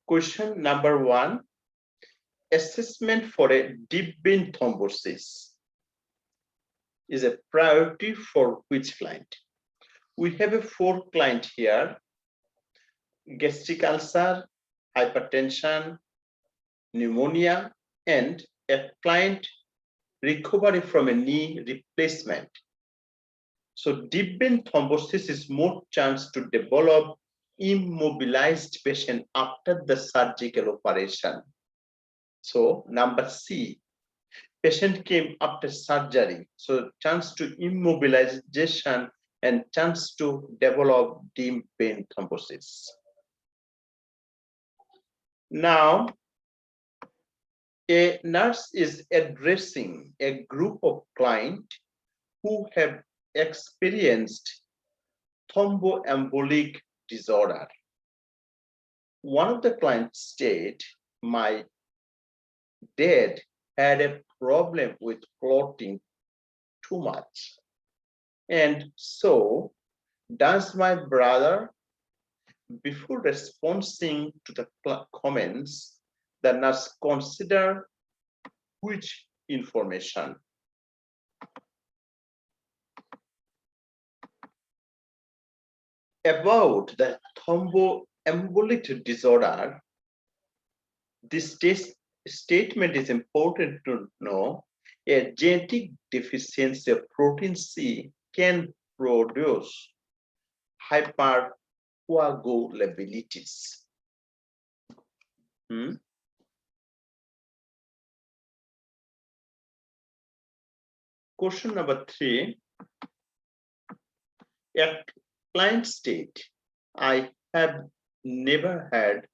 Question number 1. Assessment for a deep vein thrombosis is a priority for which client? We have a 4 client here: gastric ulcer, hypertension, pneumonia, and a client recovery from a knee replacement. So deep vein thrombosis is more chance to develop immobilized patient after the surgical operation. So number C, patient came after surgery, so chance to immobilization and chance to develop deep vein thrombosis. Now, a nurse is addressing a group of clients who have experienced thromboembolic disorder. One of the clients stated, my dad had a problem with clotting too much, and so does my brother. Before responding to the comments, the nurse consider which information? About the thromboembolic disorder, this statement is important to know. A genetic deficiency of protein C can produce hypercoagulabilities. Question number 3. A client state, I have never had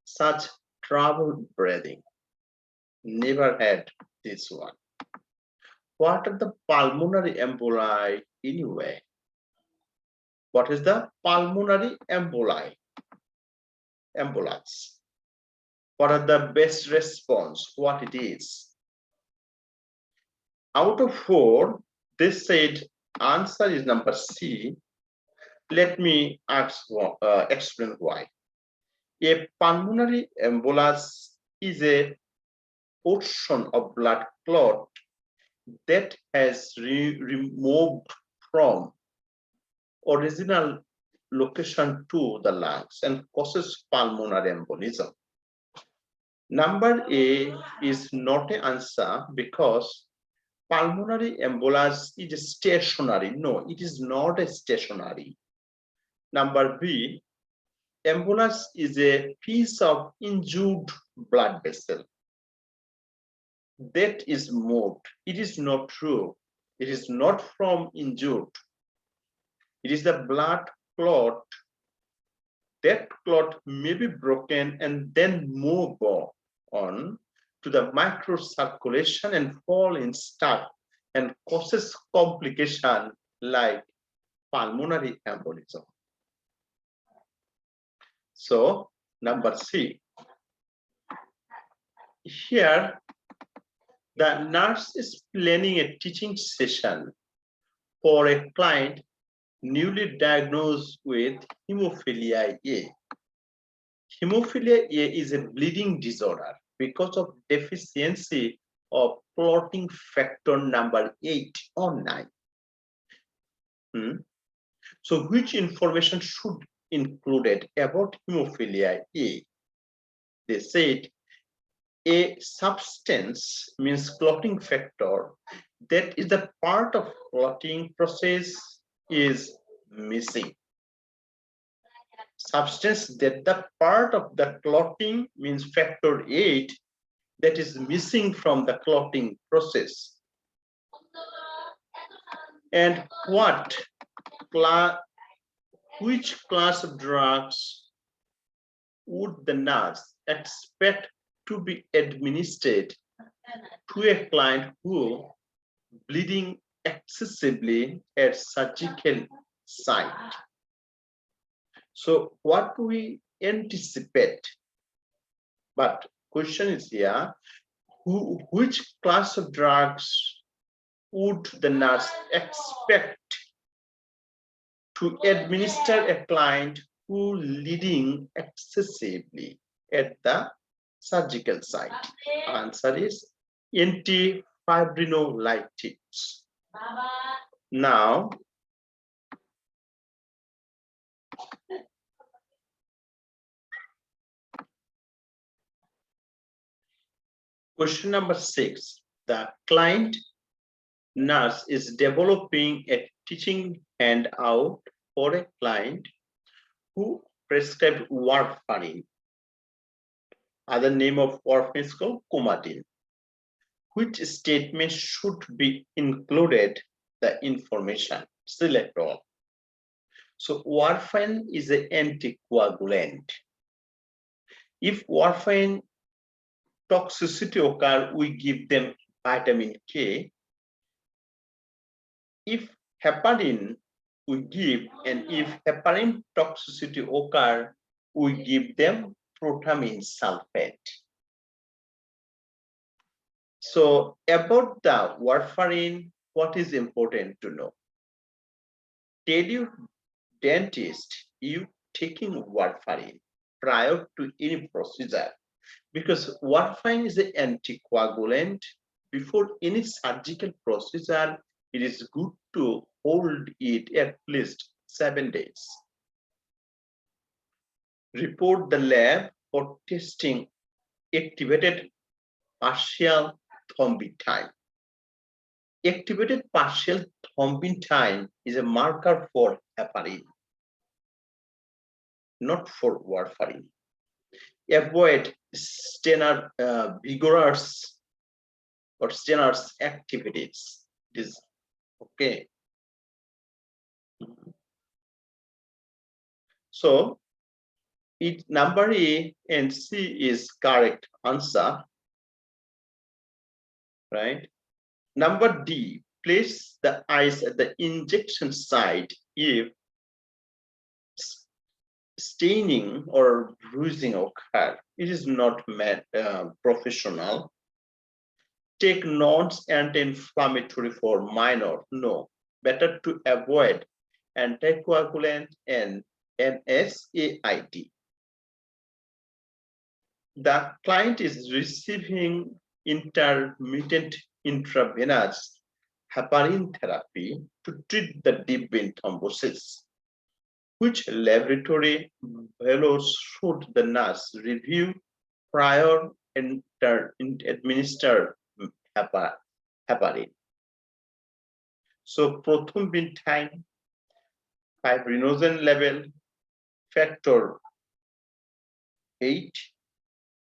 such trouble breathing. Never had this one. What are the pulmonary emboli anyway? What is the pulmonary emboli? Embolus. What are the best response? What it is? Out of 4, they said answer is number C. Let me explain why. A pulmonary embolus is a portion of blood clot that has removed from original location to the lungs and causes pulmonary embolism. Number A is not an answer because pulmonary embolus is stationary. No, it is not a stationary. Number B, embolus is a piece of injured blood vessel that is moved. It is not true. It is not from injured. It is the blood clot. That clot may be broken and then move on to the microcirculation and fall in stuck and causes complication like pulmonary embolism. So number C. Here, the nurse is planning a teaching session for a client newly diagnosed with hemophilia A. Hemophilia A is a bleeding disorder because of deficiency of clotting factor number 8 or 9. So which information should included about hemophilia A? They said a substance means clotting factor that is the part of clotting process is missing. Substance that the part of the clotting means factor 8 that is missing from the clotting process. And which class of drugs would the nurse expect to be administered to a client who bleeding excessively at surgical site? So what we anticipate, but question is here, which class of drugs would the nurse expect to administer a client who bleeding excessively? at the surgical site? Answer is antifibrinolytics. Now, question number 6. The client nurse is developing a teaching handout for a client who prescribed warfarin. Other name of warfarin is called Coumadin. Which statement should be included the information? Select all. So warfarin is an anticoagulant. If warfarin toxicity occur, we give them vitamin K. If heparin we give, and if heparin toxicity occur, we give them protamine sulfate. So about the warfarin, what is important to know? Tell your dentist you taking warfarin prior to any procedure, because warfarin is an anticoagulant. Before any surgical procedure, it is good to hold it at least 7 days. Report the lab for testing activated partial thrombin time. Activated partial thrombin time is a marker for heparin, not for warfarin. Avoid vigorous or strenuous activities. It is okay. So number A and C is correct answer, right? Number D, place the ice at the injection site if staining or bruising occur. It is not professional. Take non-anti-inflammatory for minor. No, better to avoid anticoagulant and NSAID. The client is receiving intermittent intravenous heparin therapy to treat the deep vein thrombosis. Which laboratory values should the nurse review prior and administer heparin? So prothrombin time, fibrinogen level, factor 8,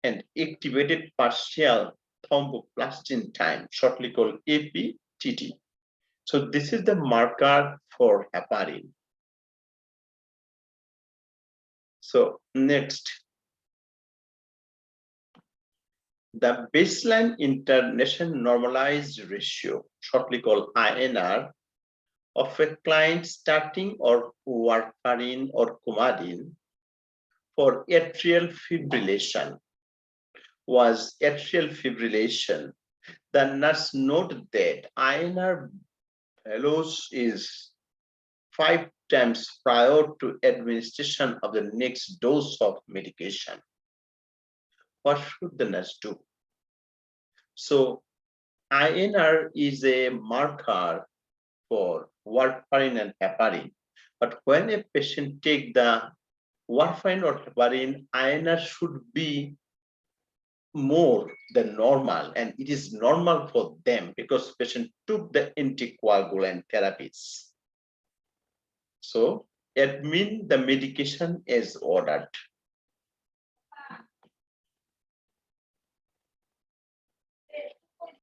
and activated partial thromboplastin time, shortly called APTT. So this is the marker for heparin. So next, the baseline international normalized ratio, shortly called INR, of a client starting or warfarin or Coumadin for atrial fibrillation was atrial fibrillation. The nurse noted that INR values is 5 times prior to administration of the next dose of medication. What should the nurse do? So INR is a marker for warfarin and heparin, but when a patient take the warfarin or heparin, INR should be more than normal, and it is normal for them because patient took the anticoagulant therapies. So admin the medication as ordered.